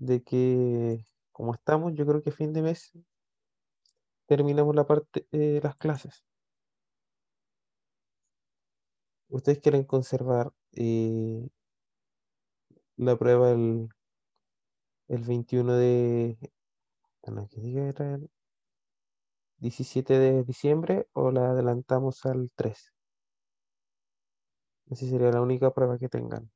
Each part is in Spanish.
de que, como estamos, yo creo que a fin de mes terminamos la parte de las clases. ¿Ustedes quieren conservar la prueba el 21 de, no, ¿qué día era? El 17 de diciembre o la adelantamos al 3? Esa sería la única prueba que tengan.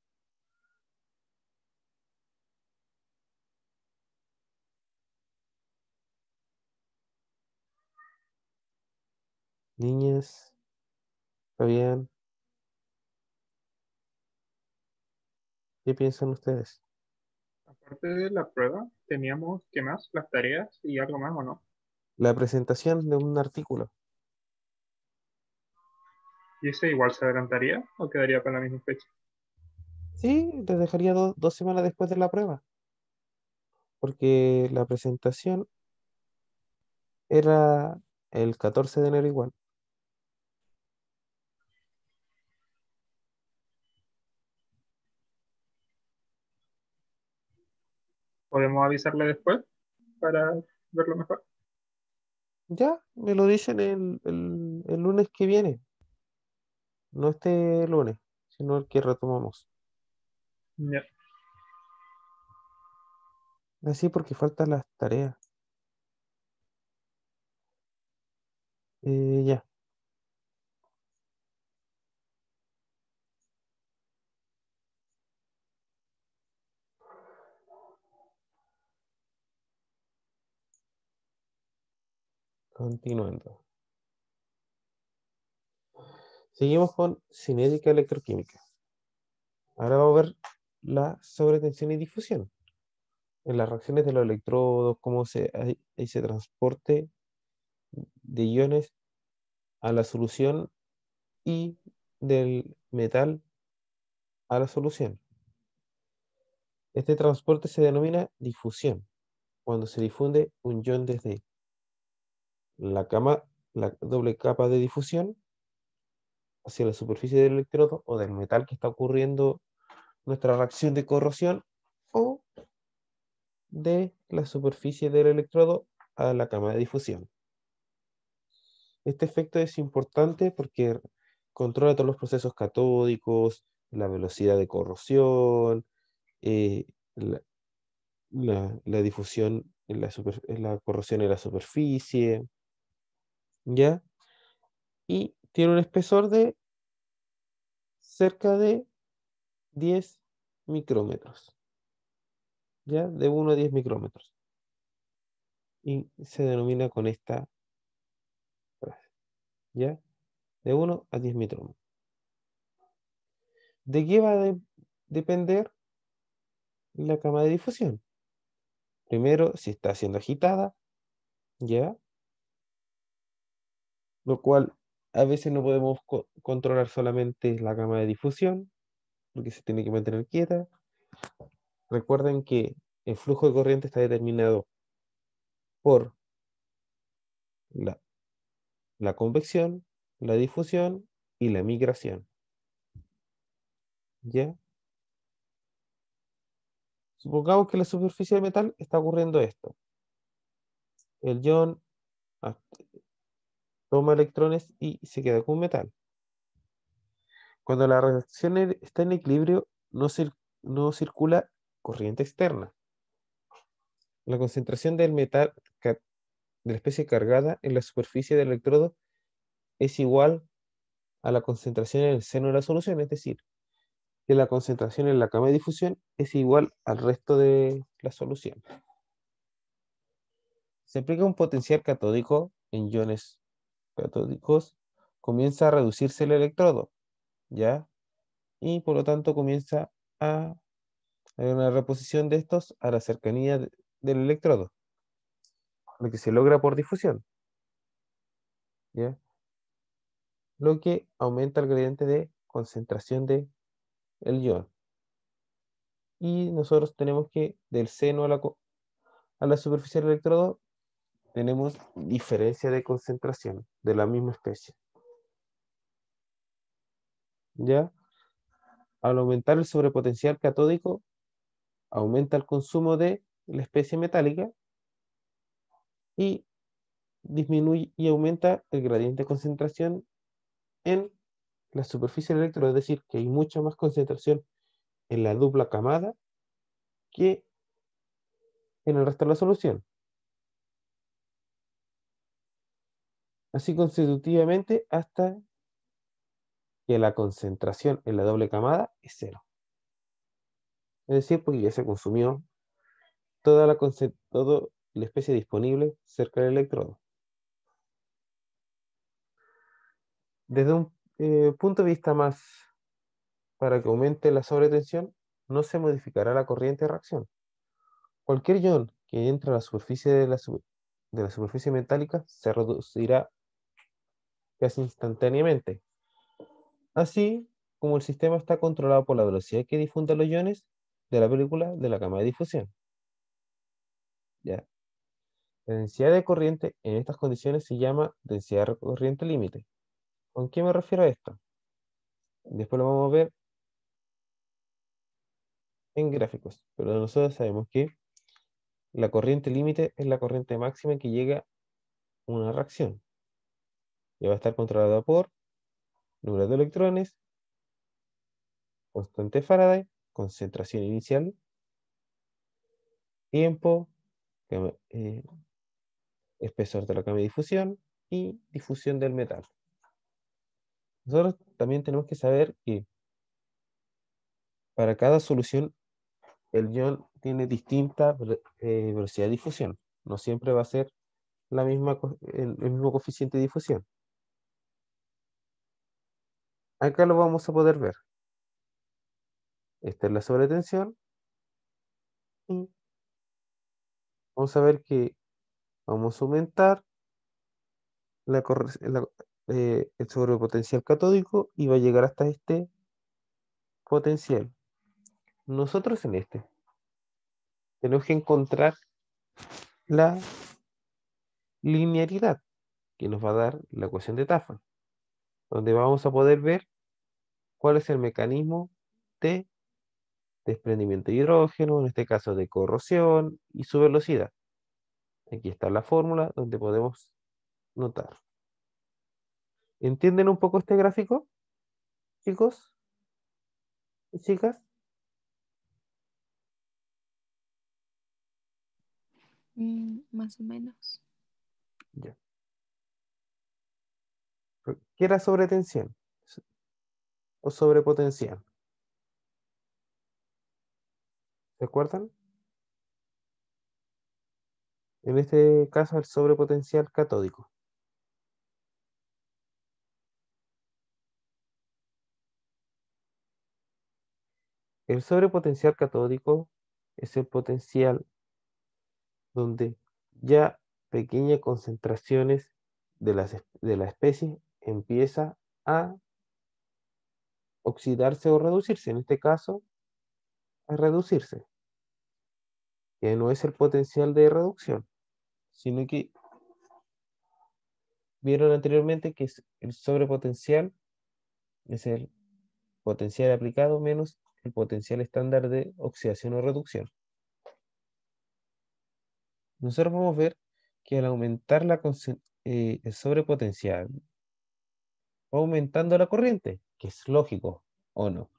Niñas, Fabián, ¿qué piensan ustedes? Aparte de la prueba, teníamos, ¿qué más? Las tareas y algo más, ¿o no? La presentación de un artículo. ¿Y ese igual se adelantaría o quedaría para la misma fecha? Sí, les dejaría 2 semanas después de la prueba, porque la presentación era el 14 de enero igual. ¿Podemos avisarle después para verlo mejor? Ya, me lo dicen el lunes que viene, no este lunes, sino el que retomamos. Ya. Así porque faltan las tareas. Ya, continuando. Seguimos con cinética electroquímica. Ahora vamos a ver la sobretensión y difusión. En las reacciones de los electrodos, cómo hay ese transporte de iones a la solución y del metal a la solución. Este transporte se denomina difusión, cuando se difunde un ion desde la cama, la doble capa de difusión hacia la superficie del electrodo o del metal que está ocurriendo nuestra reacción de corrosión o de la superficie del electrodo a la cama de difusión. Este efecto es importante porque controla todos los procesos catódicos, la velocidad de corrosión, eh, la, la difusión en la corrosión en la superficie, ¿ya? Y tiene un espesor de cerca de 10 micrómetros, ¿ya? De 1 a 10 micrómetros. Y se denomina con esta frase, ¿ya? De 1 a 10 micrómetros. ¿De qué va a depender la cama de difusión? Primero, si está siendo agitada, ¿ya? Lo cual a veces no podemos controlar solamente la cama de difusión, porque se tiene que mantener quieta. Recuerden que el flujo de corriente está determinado por la, la convección, la difusión y la migración, ¿ya? Supongamos que en la superficie del metal está ocurriendo esto. El ion ah, toma electrones y se queda con metal. Cuando la reacción está en equilibrio, no circula corriente externa. La concentración del metal de la especie cargada en la superficie del electrodo es igual a la concentración en el seno de la solución, es decir, que la concentración en la cama de difusión es igual al resto de la solución. Se aplica un potencial catódico en iones catódicos, comienza a reducirse el electrodo, ¿ya? Y por lo tanto comienza a haber una reposición de estos a la cercanía del electrodo, lo que se logra por difusión, ¿ya? Lo que aumenta el gradiente de concentración de el ion. Y nosotros tenemos que del seno a la superficie del electrodo tenemos diferencia de concentración de la misma especie. ¿Ya? Al aumentar el sobrepotencial catódico, aumenta el consumo de la especie metálica y disminuye y aumenta el gradiente de concentración en la superficie del electrodo, es decir, que hay mucha más concentración en la dupla camada que en el resto de la solución. Así consecutivamente hasta que la concentración en la doble camada es cero. Es decir, porque ya se consumió toda la especie disponible cerca del electrodo. Desde un punto de vista más para que aumente la sobretensión, no se modificará la corriente de reacción. Cualquier ion que entre a la superficie de la superficie metálica se reducirá casi instantáneamente. Así como el sistema está controlado por la velocidad que difunden los iones de la película de la cama de difusión. ¿Ya? La densidad de corriente en estas condiciones se llama densidad de corriente límite. ¿Con qué me refiero a esto? Después lo vamos a ver en gráficos, pero nosotros sabemos que la corriente límite es la corriente máxima que llega a una reacción. Y va a estar controlada por número de electrones, constante Faraday, concentración inicial, tiempo, eh, espesor de la cama de difusión y difusión del metal. Nosotros también tenemos que saber que para cada solución el ion tiene distinta velocidad de difusión. No siempre va a ser el mismo coeficiente de difusión. Acá lo vamos a poder ver. Esta es la sobretensión y vamos a ver que vamos a aumentar el sobrepotencial catódico y va a llegar hasta este potencial. Nosotros en este tenemos que encontrar la linearidad que nos va a dar la ecuación de Tafel, donde vamos a poder ver cuál es el mecanismo de desprendimiento de hidrógeno, en este caso de corrosión y su velocidad. Aquí está la fórmula donde podemos notar. ¿Entienden un poco este gráfico, chicos y chicas? Más o menos. Ya. ¿Qué era sobretensión o sobrepotencial? ¿Se acuerdan? En este caso, el sobrepotencial catódico. El sobrepotencial catódico es el potencial donde ya pequeñas concentraciones de la especie empieza a oxidarse o reducirse. En este caso, a reducirse, que no es el potencial de reducción, sino que vieron anteriormente que el sobrepotencial es el potencial aplicado menos el potencial estándar de oxidación o reducción. Nosotros vamos a ver que al aumentar el sobrepotencial, va aumentando la corriente, que es lógico, ¿o no?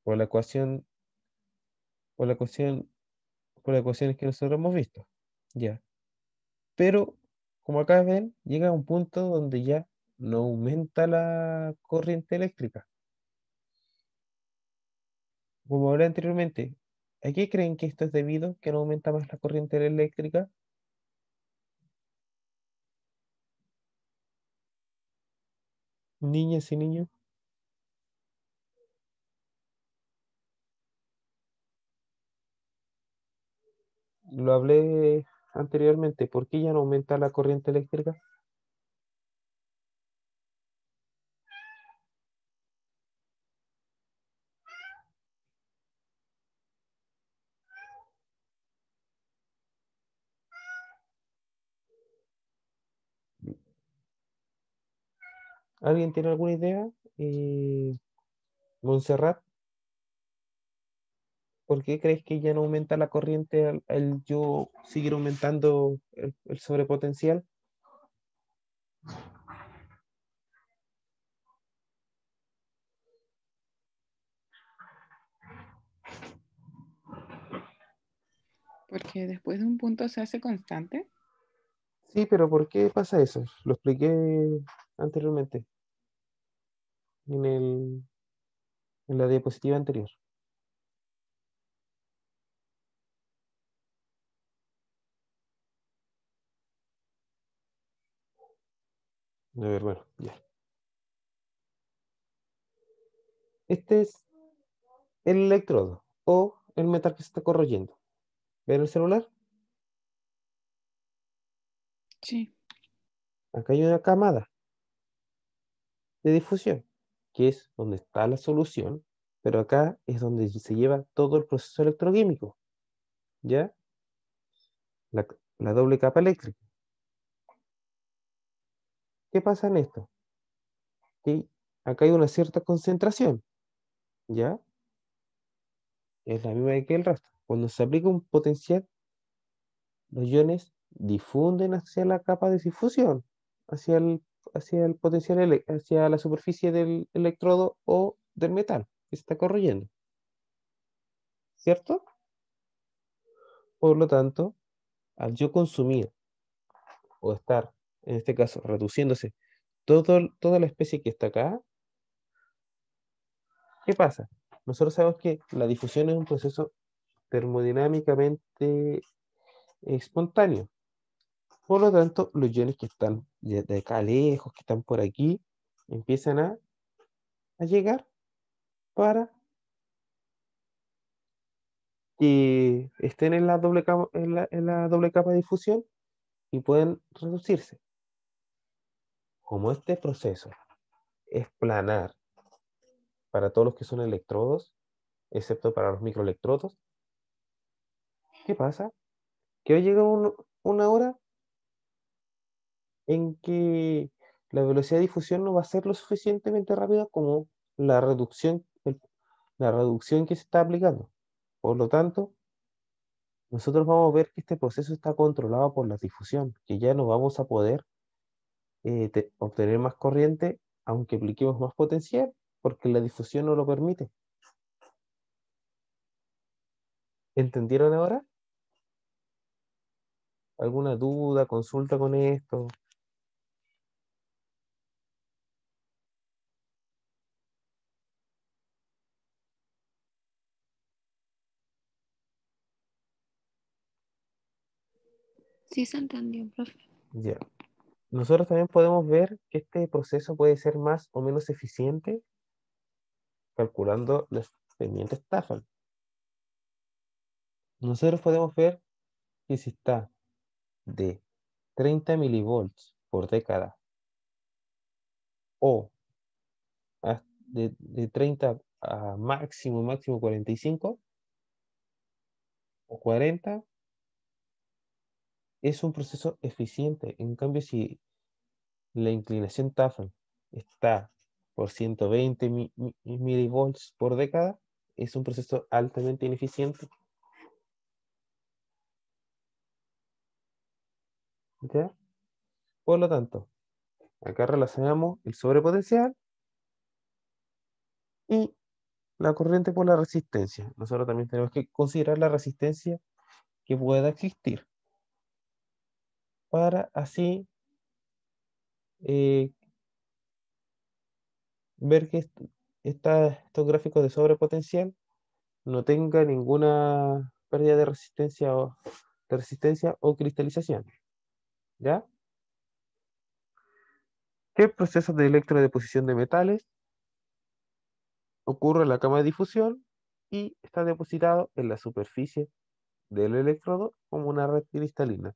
Por la ecuación, por la ecuación, por las ecuaciones que nosotros hemos visto. Ya. Pero, como acá ven, llega a un punto donde ya no aumenta la corriente eléctrica. Como hablé anteriormente, ¿a qué creen que esto es debido? ¿Que no aumenta más la corriente eléctrica? Niñas y niños, lo hablé anteriormente. ¿Por qué ya no aumenta la corriente eléctrica? ¿Alguien tiene alguna idea? Montserrat, ¿por qué crees que ya no aumenta la corriente al yo seguir aumentando el sobrepotencial? Porque después de un punto se hace constante. Sí, pero ¿por qué pasa eso? Lo expliqué anteriormente en en la diapositiva anterior. A ver, bueno, ya. Este es el electrodo o el metal que se está corroyendo. ¿Ven el celular? Sí. Acá hay una camada de difusión, que es donde está la solución, pero acá es donde se lleva todo el proceso electroquímico, ¿ya? La, la doble capa eléctrica. ¿Qué pasa en esto? Que acá hay una cierta concentración, ¿ya? Es la misma que el resto. Cuando se aplica un potencial, los iones difunden hacia la capa de difusión, hacia hacia el potencial, hacia la superficie del electrodo o del metal que se está corroyendo, ¿cierto? Por lo tanto, al yo consumir o estar, en este caso, reduciéndose toda la especie que está acá, ¿qué pasa? Nosotros sabemos que la difusión es un proceso termodinámicamente espontáneo. Por lo tanto, los iones que están de acá lejos, que están por aquí, empiezan a llegar para que estén en la doble capa, en la doble capa de difusión y pueden reducirse. Como este proceso es planar para todos los que son electrodos, excepto para los microelectrodos, ¿qué pasa? Que hoy llega una hora en que la velocidad de difusión no va a ser lo suficientemente rápida como la reducción que se está aplicando. Por lo tanto, nosotros vamos a ver que este proceso está controlado por la difusión, que ya no vamos a poder obtener más corriente aunque apliquemos más potencial, porque la difusión no lo permite. ¿Entendieron ahora? ¿Alguna duda, consulta con esto? Sí se entendió, profe. Ya. Nosotros también podemos ver que este proceso puede ser más o menos eficiente calculando los pendientes Stafford. Nosotros podemos ver que si está de 30 milivolts por década o de 30 a máximo 45 o 40, es un proceso eficiente. En cambio, si la inclinación Tafel está por 120 milivolts por década, es un proceso altamente ineficiente. ¿Ya? Por lo tanto, acá relacionamos el sobrepotencial y la corriente por la resistencia. Nosotros también tenemos que considerar la resistencia que pueda existir para así eh, ver que estos gráficos de sobrepotencial no tenga ninguna pérdida de resistencia o cristalización. ¿Ya? ¿Qué proceso de electrodeposición de metales ocurre en la cama de difusión y está depositado en la superficie del electrodo como una red cristalina?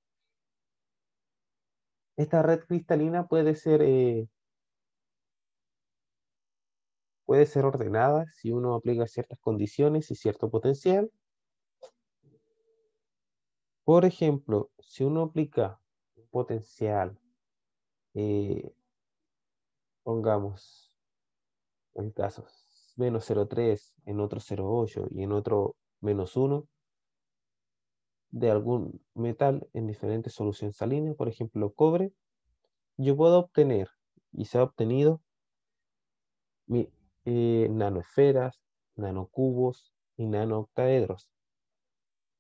Esta red cristalina puede ser ordenada si uno aplica ciertas condiciones y cierto potencial. Por ejemplo, si uno aplica un potencial, eh, pongamos en casos menos 0,3, en otro 0,8 y en otro -1 de algún metal en diferentes soluciones salina, por ejemplo cobre, yo puedo obtener, y se ha obtenido, nanoesferas, nanocubos y nanooctaedros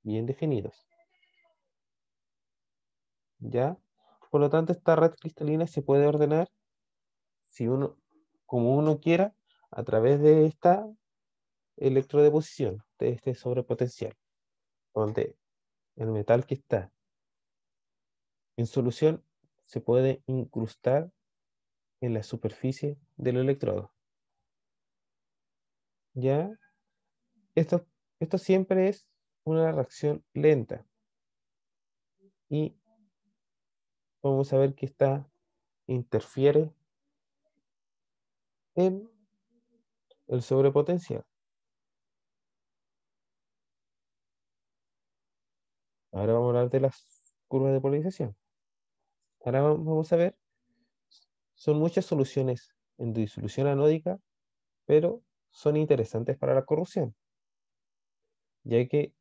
bien definidos. ¿Ya? Por lo tanto, esta red cristalina se puede ordenar si uno, como uno quiera, a través de esta electrodeposición, de este sobrepotencial, donde el metal que está en solución se puede incrustar en la superficie del electrodo. ¿Ya? Esto siempre es una reacción lenta. Y vamos a ver que esta interfiere en el sobrepotencial. Ahora vamos a hablar de las curvas de polarización. Ahora vamos a ver, son muchas soluciones en disolución anódica, pero son interesantes para la corrosión, ya que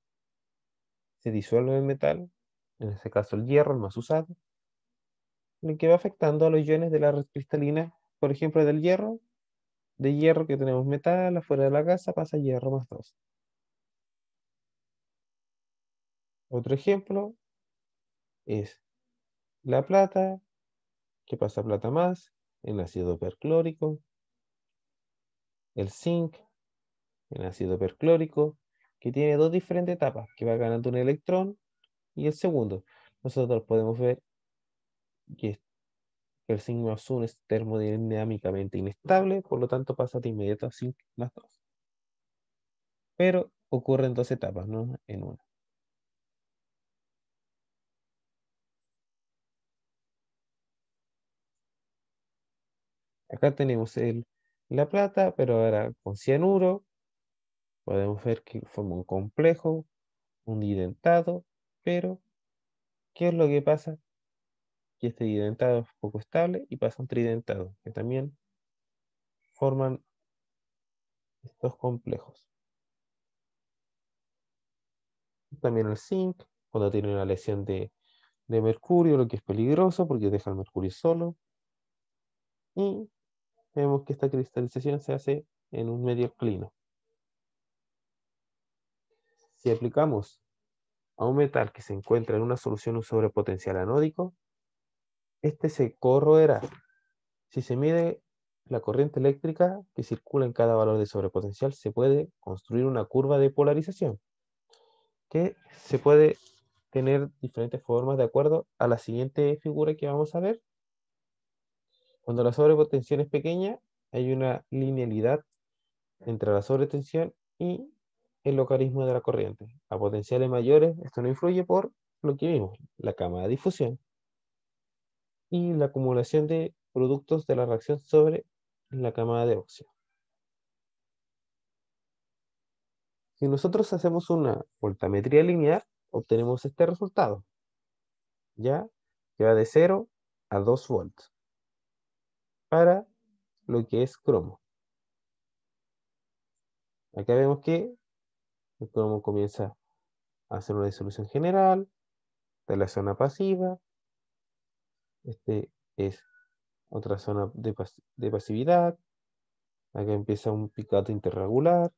se disuelve el metal, en este caso el hierro, el más usado, lo que va afectando a los iones de la red cristalina, por ejemplo, del hierro, de hierro que tenemos metal, afuera de la casa pasa hierro más 2. Otro ejemplo es la plata, que pasa plata más, en ácido perclórico, el zinc, en ácido perclórico, que tiene dos diferentes etapas, que va ganando un electrón y el segundo. Nosotros podemos ver que el zinc más 1 es termodinámicamente inestable, por lo tanto pasa de inmediato a zinc más 2. Pero ocurre en dos etapas, no en una. Acá tenemos la plata, pero ahora con cianuro. Podemos ver que forma un complejo, un identado, pero ¿qué es lo que pasa? Que este identado es poco estable y pasa a un tridentado, que también forman estos complejos. También el zinc, cuando tiene una lesión de mercurio, lo que es peligroso porque deja el mercurio solo. Y vemos que esta cristalización se hace en un medio alcalino. Si aplicamos a un metal que se encuentra en una solución un sobrepotencial anódico, este se corroerá. Si se mide la corriente eléctrica que circula en cada valor de sobrepotencial, se puede construir una curva de polarización que se puede tener diferentes formas de acuerdo a la siguiente figura que vamos a ver. Cuando la sobrepotención es pequeña, hay una linealidad entre la sobretensión y el logaritmo de la corriente. A potenciales mayores, esto no influye por lo que vimos, la cama de difusión y la acumulación de productos de la reacción sobre la camada de óxido. Si nosotros hacemos una voltametría lineal, obtenemos este resultado, ¿ya? Que va de 0 a 2 volts para lo que es cromo. Acá vemos que el cromo comienza a hacer una disolución general de la zona pasiva. Este es otra zona de pasividad. Acá empieza un picado interregular,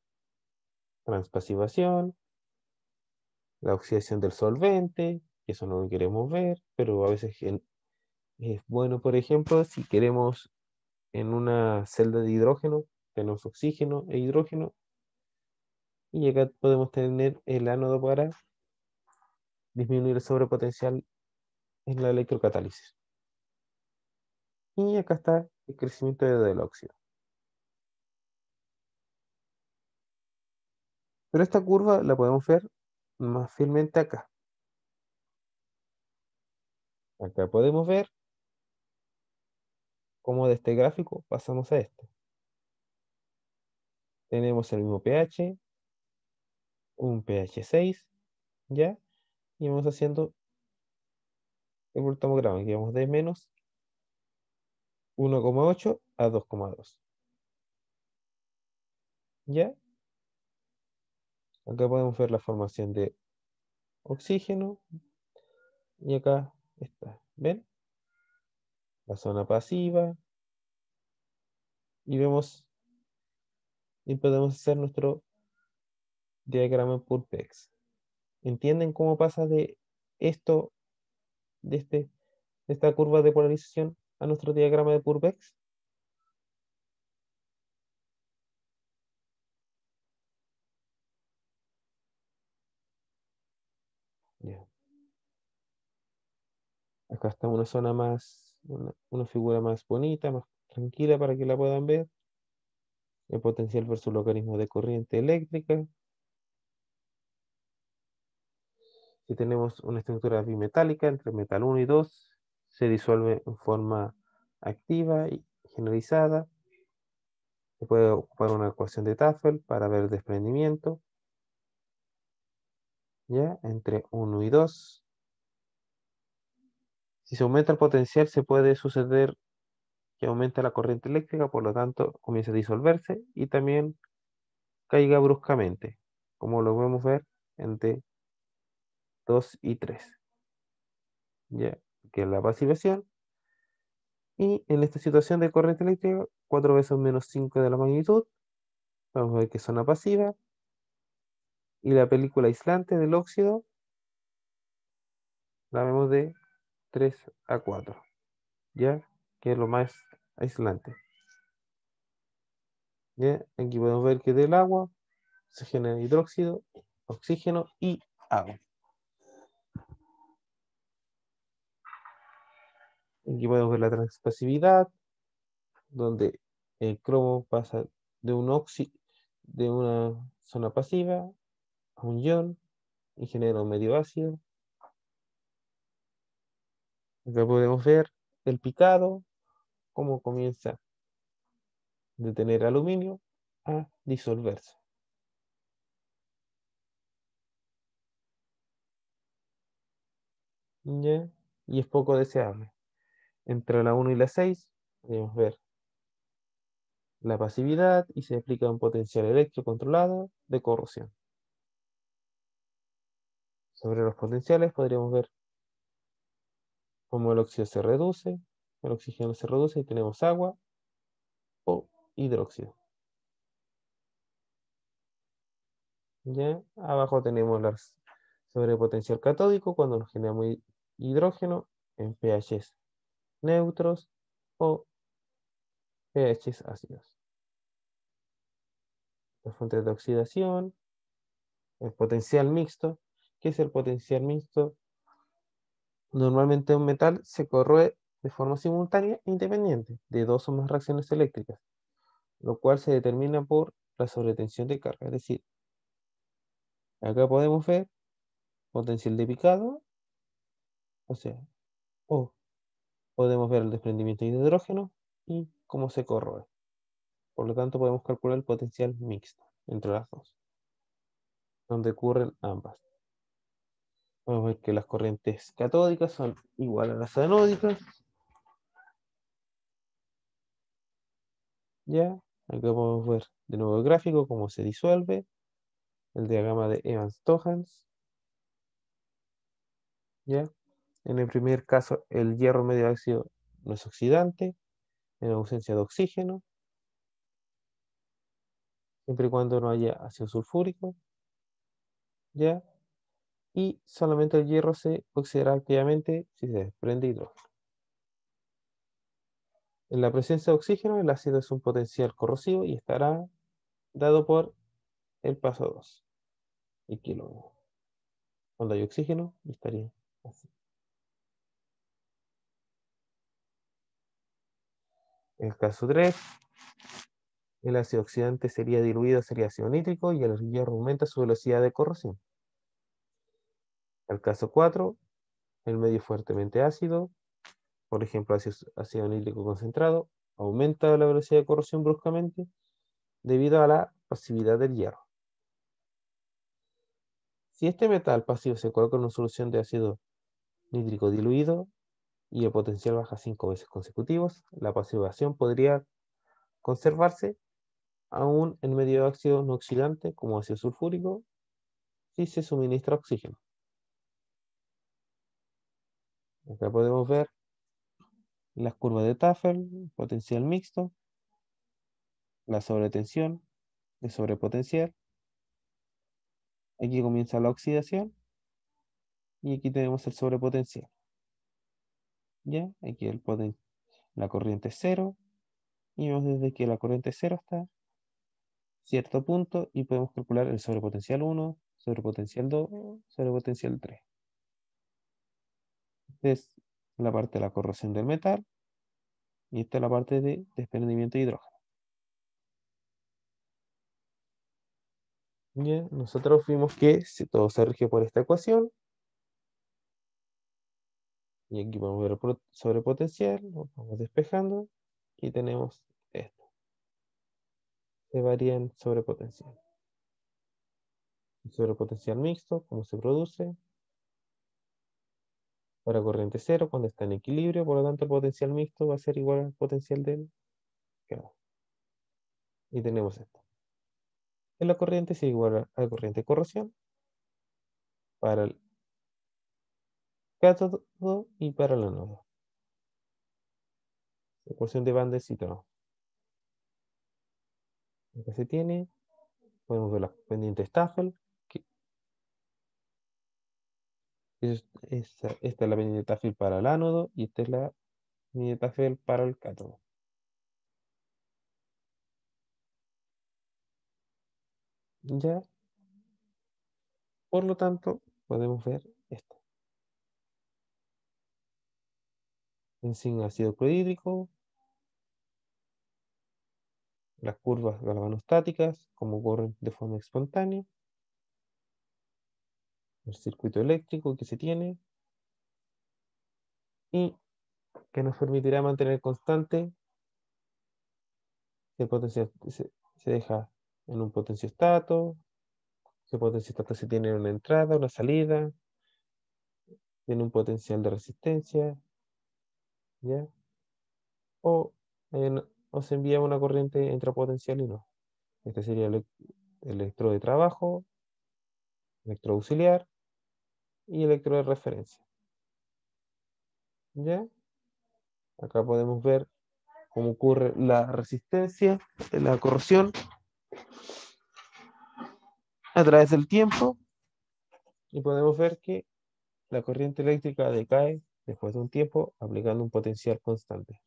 transpasivación, la oxidación del solvente, que eso no lo queremos ver, pero a veces es bueno, por ejemplo, si queremos en una celda de hidrógeno, tenemos oxígeno e hidrógeno, y acá podemos tener el ánodo para disminuir el sobrepotencial en la electrocatálisis. Y acá está el crecimiento del óxido. Pero esta curva la podemos ver más fielmente acá. Acá podemos ver cómo de este gráfico pasamos a este. Tenemos el mismo pH, un pH 6, ¿ya? Y vamos haciendo el voltamograma, que vamos de menos 1,8 a 2,2. ¿Ya? Acá podemos ver la formación de oxígeno y acá está, ¿ven? La zona pasiva y vemos y podemos hacer nuestro diagrama Purbex. ¿Entienden cómo pasa de esto, de esta curva de polarización a nuestro diagrama de Purbex? Ya. Acá está una zona más, una figura más bonita, más tranquila para que la puedan ver. El potencial versus logaritmo de corriente eléctrica. Si tenemos una estructura bimetálica entre metal 1 y 2, se disuelve en forma activa y generalizada. Se puede ocupar una ecuación de Tafel para ver el desprendimiento, ¿ya? Entre 1 y 2. Si se aumenta el potencial, se puede suceder que aumenta la corriente eléctrica, por lo tanto comienza a disolverse y también caiga bruscamente, como lo podemos ver entre 2 y 3, ¿ya? Que es la pasivación. Y en esta situación de corriente eléctrica, 4 veces menos 5 de la magnitud, vamos a ver que es zona pasiva. Y la película aislante del óxido la vemos de 3 a 4, ¿ya? Que es lo más aislante. ¿Ya? Aquí podemos ver que del agua se genera hidróxido, oxígeno y agua. Aquí podemos ver la transpasividad, donde el cromo pasa de de una zona pasiva a un ion y genera un medio ácido. Acá podemos ver el picado, cómo comienza de tener aluminio a disolverse. ¿Ya? Y es poco deseable. Entre la 1 y la 6 podemos ver la pasividad y se aplica un potencial eléctrico controlado de corrosión. Sobre los potenciales podríamos ver cómo el óxido se reduce, el oxígeno se reduce y tenemos agua o hidróxido. ¿Ya? Abajo tenemos las sobre potencial catódico cuando nos generamos hidrógeno en pHs neutros o pHs ácidos. Las fuentes de oxidación, el potencial mixto. ¿Qué es el potencial mixto? Normalmente un metal se corroe de forma simultánea e independiente de dos o más reacciones eléctricas, lo cual se determina por la sobretensión de carga. Es decir, acá podemos ver potencial de picado, o sea, o podemos ver el desprendimiento de hidrógeno y cómo se corroe. Por lo tanto, podemos calcular el potencial mixto entre las dos, donde ocurren ambas. Podemos ver que las corrientes catódicas son iguales a las anódicas. Ya, acá podemos ver de nuevo el gráfico, cómo se disuelve, el diagrama de Evans-Tohans. ¿Ya? En el primer caso, el hierro medio ácido no es oxidante, en ausencia de oxígeno, siempre y cuando no haya ácido sulfúrico, ¿ya? Y solamente el hierro se oxidará activamente si se desprende hidrógeno. En la presencia de oxígeno, el ácido es un potencial corrosivo y estará dado por el paso 2. Y aquí lo vemos. Cuando hay oxígeno, estaría así. En el caso 3, el ácido oxidante sería diluido, sería ácido nítrico y el hierro aumenta su velocidad de corrosión. El caso 4, el medio fuertemente ácido, por ejemplo ácido nítrico concentrado, aumenta la velocidad de corrosión bruscamente debido a la pasividad del hierro. Si este metal pasivo se coloca en una solución de ácido nítrico diluido y el potencial baja 5 veces consecutivos, la pasivación podría conservarse aún en medio de ácido no oxidante como ácido sulfúrico si se suministra oxígeno. Acá podemos ver las curvas de Tafel, potencial mixto, la sobretensión, de sobrepotencial. Aquí comienza la oxidación y aquí tenemos el sobrepotencial. Ya, aquí la corriente es cero y vemos desde que la corriente cero hasta cierto punto y podemos calcular el sobrepotencial 1, sobrepotencial 2, sobrepotencial 3. Esta es la parte de la corrosión del metal y esta es la parte de desprendimiento de hidrógeno. Ya, nosotros vimos que si todo se rige por esta ecuación y aquí podemos ver el sobrepotencial, lo vamos despejando y tenemos esto. Se varía en sobrepotencial. El sobrepotencial mixto, cómo se produce. Para corriente cero, cuando está en equilibrio, por lo tanto el potencial mixto va a ser igual al potencial del quedado. Y tenemos esto. En la corriente es igual a la corriente de corrosión para el cátodo y para el ánodo. Ecuación de Van der Citroën. Acá se tiene, podemos ver las pendientes Tafel. Esta es la pendiente Tafel para el ánodo y esta es la pendiente Tafel para el cátodo. Ya, por lo tanto, podemos ver esto. En zinc ácido clorhídrico, las curvas galvanostáticas, como ocurren de forma espontánea, el circuito eléctrico que se tiene y que nos permitirá mantener constante el potencial se deja en un potenciostato, ese potenciostato se tiene una entrada, una salida, tiene un potencial de resistencia, ¿ya? O, o se envía una corriente intrapotencial y no. Este sería el electrodo de trabajo, electrodo auxiliar y electrodo de referencia. ¿Ya? Acá podemos ver cómo ocurre la resistencia, la corrosión a través del tiempo y podemos ver que la corriente eléctrica decae después de un tiempo aplicando un potencial constante.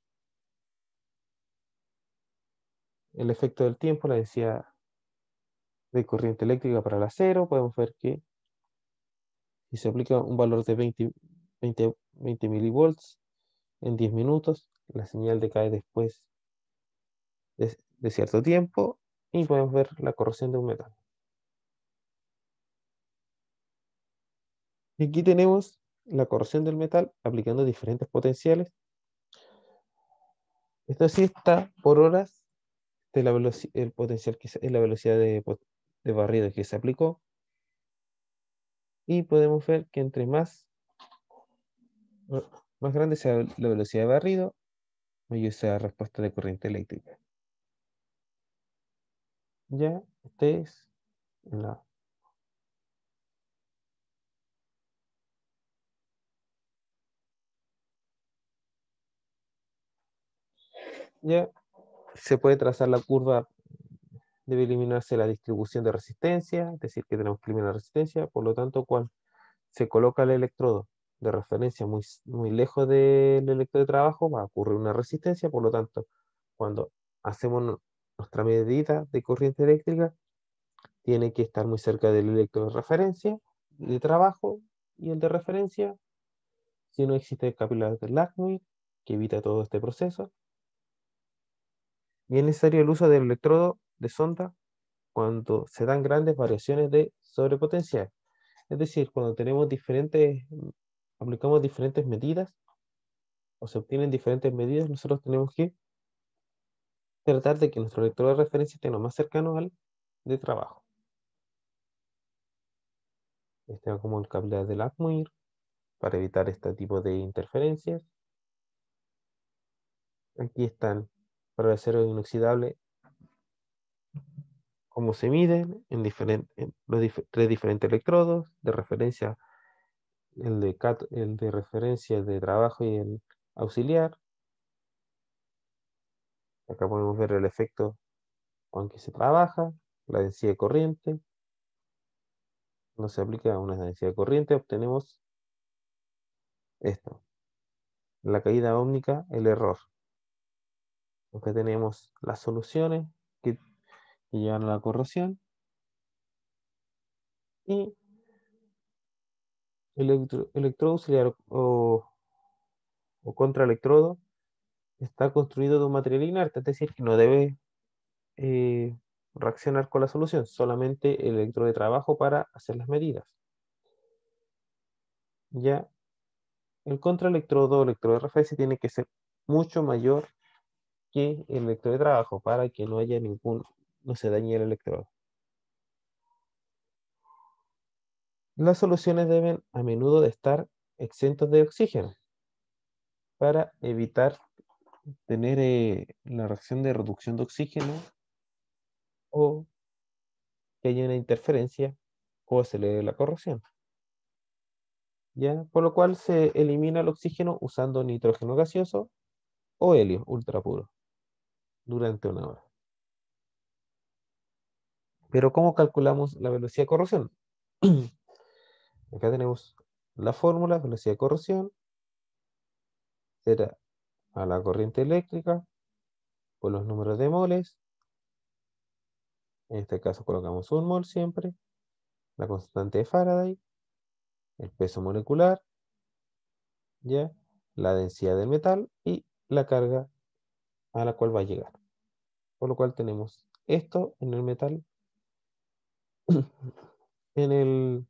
El efecto del tiempo, la densidad de corriente eléctrica para el acero, podemos ver que si se aplica un valor de 20 milivolts en 10 minutos, la señal decae después de cierto tiempo y podemos ver la corrosión de un metal. Y aquí tenemos la corrosión del metal aplicando diferentes potenciales. Esto sí está por horas de el potencial que es la velocidad de barrido que se aplicó. Y podemos ver que entre más grande sea la velocidad de barrido, mayor sea la respuesta de corriente eléctrica. Ya, este es la ya se puede trazar la curva, debe eliminarse la distribución de resistencia, es decir, que tenemos que eliminar la resistencia, por lo tanto, cuando se coloca el electrodo de referencia muy lejos del electrodo de trabajo, va a ocurrir una resistencia, por lo tanto, cuando hacemos nuestra medida de corriente eléctrica, tiene que estar muy cerca del electrodo de referencia, de trabajo, y el de referencia, si no existe el capilar de Langmuir, que evita todo este proceso. Y es necesario el uso del electrodo de sonda cuando se dan grandes variaciones de sobrepotencial. Es decir, cuando tenemos aplicamos diferentes medidas o se obtienen diferentes medidas, nosotros tenemos que tratar de que nuestro electrodo de referencia esté lo más cercano al de trabajo. Este va como el capilar de Langmuir para evitar este tipo de interferencias. Aquí están para el acero inoxidable cómo se miden en tres diferentes electrodos de referencia, el de referencia, el de trabajo y el auxiliar. Acá podemos ver el efecto con que se trabaja, la densidad de corriente. Cuando se aplica una densidad de corriente obtenemos esto. La caída ómnica, el error. Acá tenemos las soluciones que llevan a la corrosión. Y el electrodo auxiliar o contraelectrodo está construido de un material inerte, es decir, que no debe reaccionar con la solución, solamente el electrodo de trabajo para hacer las medidas. Ya el contraelectrodo o electrodo de referencia tiene que ser mucho mayor que el electrodo de trabajo para que no haya no se dañe el electrodo. Las soluciones deben a menudo de estar exentos de oxígeno para evitar tener la reacción de reducción de oxígeno o que haya una interferencia o acelere la corrosión. ¿Ya? Por lo cual se elimina el oxígeno usando nitrógeno gaseoso o helio ultrapuro durante una hora. Pero ¿cómo calculamos la velocidad de corrosión? Acá tenemos la fórmula, velocidad de corrosión, será a la corriente eléctrica por los números de moles. En este caso colocamos 1 mol siempre, la constante de Faraday, el peso molecular, ¿ya? La densidad del metal y la carga a la cual va a llegar. Por lo cual tenemos esto en el metal, en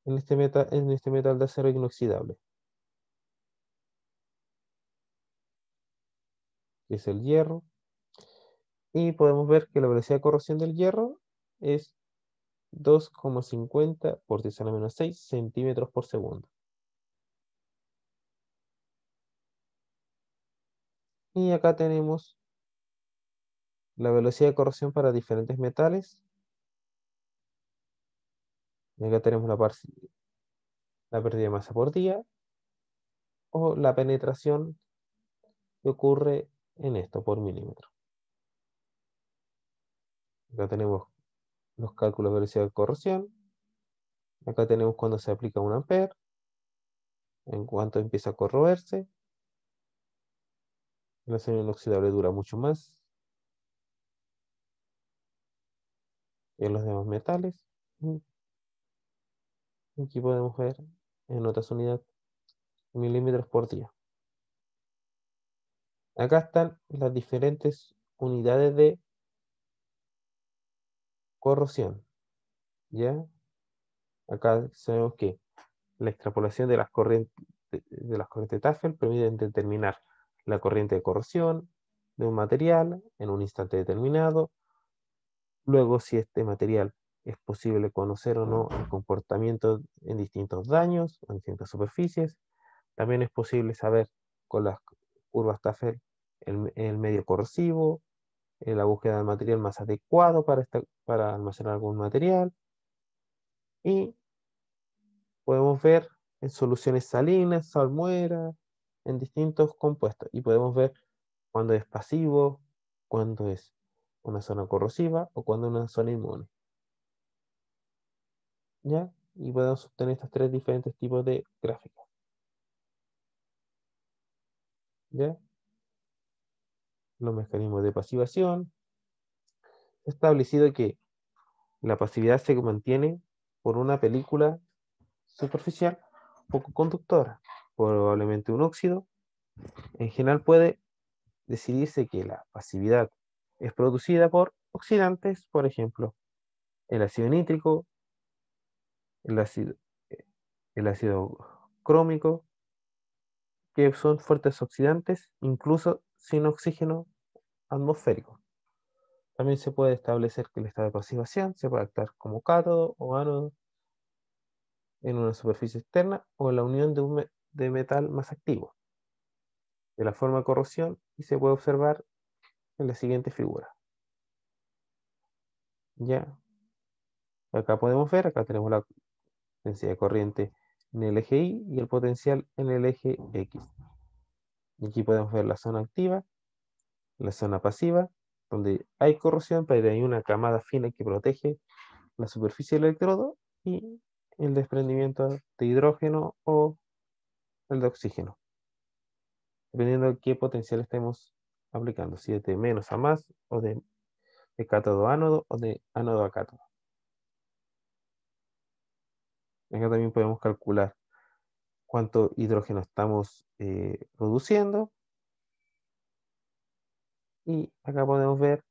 este metal de acero inoxidable, que es el hierro. Y podemos ver que la velocidad de corrosión del hierro es 2,50 por 10⁻⁶ centímetros por segundo. Y acá tenemos la velocidad de corrosión para diferentes metales. Y acá tenemos la pérdida de masa por día o la penetración que ocurre en esto por milímetro. Acá tenemos los cálculos de velocidad de corrosión. Acá tenemos cuando se aplica 1 ampere, en cuanto empieza a corroerse. El acero inoxidable dura mucho más que los demás metales. Y aquí podemos ver en otras unidades milímetros por día. Acá están las diferentes unidades de corrosión. ¿Ya? Acá sabemos que la extrapolación de las corrientes Tafel permite determinar la corriente de corrosión de un material en un instante determinado. Luego, si este material es posible conocer o no el comportamiento en distintos daños o en distintas superficies. También es posible saber con las curvas Tafel el medio corrosivo, la búsqueda del material más adecuado para almacenar algún material. Y podemos ver en soluciones salinas, salmuera, en distintos compuestos. Y podemos ver cuándo es pasivo, cuándo es una zona corrosiva o cuándo es una zona inmune. ¿Ya? Y podemos obtener estos tres diferentes tipos de gráficas. ¿Ya? Los mecanismos de pasivación. Establecido que la pasividad se mantiene por una película superficial poco conductora, probablemente un óxido. En general puede decidirse que la pasividad es producida por oxidantes, por ejemplo, el ácido nítrico, el ácido, el ácido crómico, que son fuertes oxidantes, incluso sin oxígeno atmosférico. También se puede establecer que el estado de pasivación se puede actuar como cátodo o ánodo en una superficie externa o en la unión de metal más activo de la forma de corrosión, y se puede observar en la siguiente figura. Ya. Acá podemos ver, acá tenemos la densidad de corriente en el eje Y y el potencial en el eje X. Y aquí podemos ver la zona activa, la zona pasiva, donde hay corrosión, pero hay una camada fina que protege la superficie del electrodo y el desprendimiento de hidrógeno o el de oxígeno, dependiendo de qué potencial estemos aplicando, si es de menos a más o de cátodo a ánodo o de ánodo a cátodo. Acá también podemos calcular cuánto hidrógeno estamos produciendo y acá podemos ver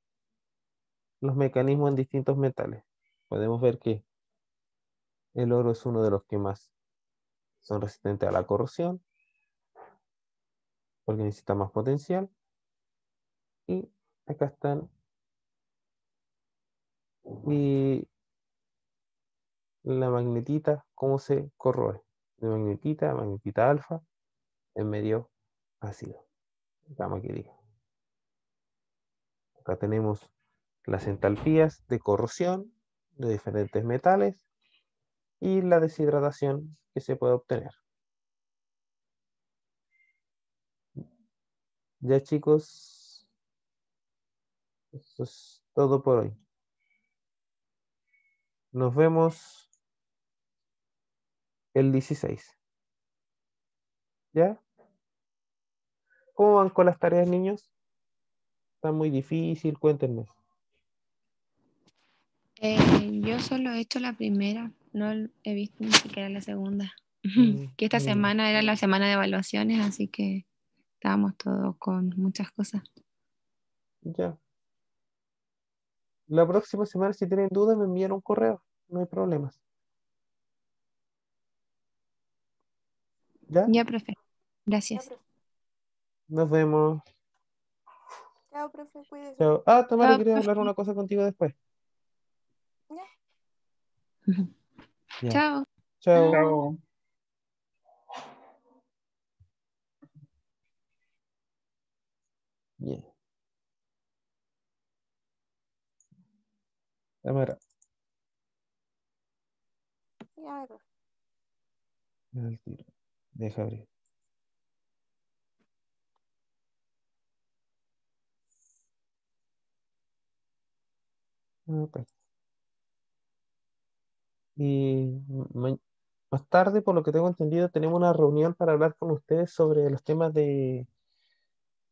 los mecanismos en distintos metales. Podemos ver que el oro es uno de los que más son resistentes a la corrosión porque necesita más potencial. Y acá están y la magnetita, cómo se corroe. De magnetita a magnetita alfa en medio ácido. Gama que diga. Acá tenemos las entalpías de corrosión de diferentes metales y la deshidratación que se puede obtener. Ya chicos, eso es todo por hoy. Nos vemos el 16. ¿Ya? ¿Cómo van con las tareas, niños? Está muy difícil, cuéntenme. Yo solo he hecho la primera, no he visto ni siquiera la segunda. Que esta Mm, semana era la semana de evaluaciones, así que estábamos todos con muchas cosas. ya. La próxima semana, si tienen dudas, me envían un correo. No hay problemas. ¿Ya? Ya, profe. Ya, Gracias. profe. Nos vemos. Chao, profe, cuídese. Chao. Ah, Tamara, Chao, quería profe. hablar una cosa contigo después. Ya. Ya. Chao. Chao. Chao. Bien. Tamara. Ya, profe. Al tiro. Deja abrir. Ok. Y más tarde, por lo que tengo entendido, tenemos una reunión para hablar con ustedes sobre los temas de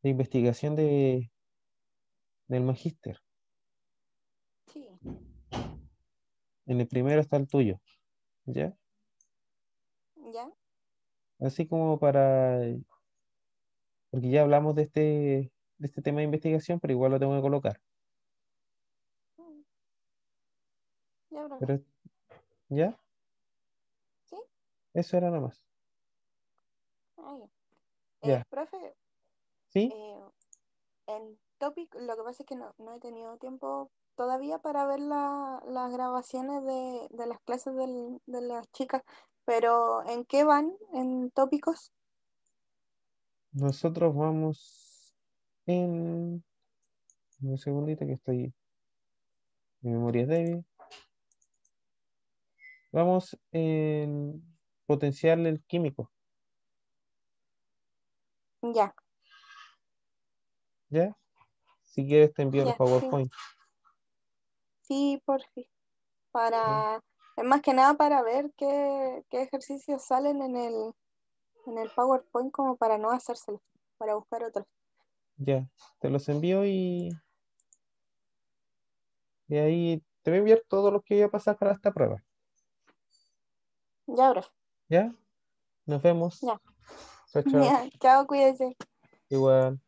investigación del magíster. Sí. En el primero está el tuyo, ¿ya? Ya. Así como porque ya hablamos de este tema de investigación, pero igual lo tengo que colocar. Mm. Ya, profe. Pero, ¿ya? ¿Sí? Eso era nada más. Ah, ya. Ya. Profe, ¿Sí? en Topic, lo que pasa es que no he tenido tiempo todavía para ver las grabaciones de las clases de las chicas, pero ¿en qué van? ¿En tópicos? Nosotros vamos en... Un segundito que estoy... Mi memoria es débil. Vamos en potencial el químico, Ya, ¿ya? Si quieres te envío los ya, sí. PowerPoint. Sí, por fin. ¿Ya? Es más que nada para ver qué ejercicios salen en el PowerPoint como para no hacérselos, para buscar otros. Ya, te los envío y ahí te voy a enviar todo lo que voy a pasar para esta prueba. Ya, profe. ¿Ya? Nos vemos. Ya. Chao, chao. Ya, chao, cuídese. Igual.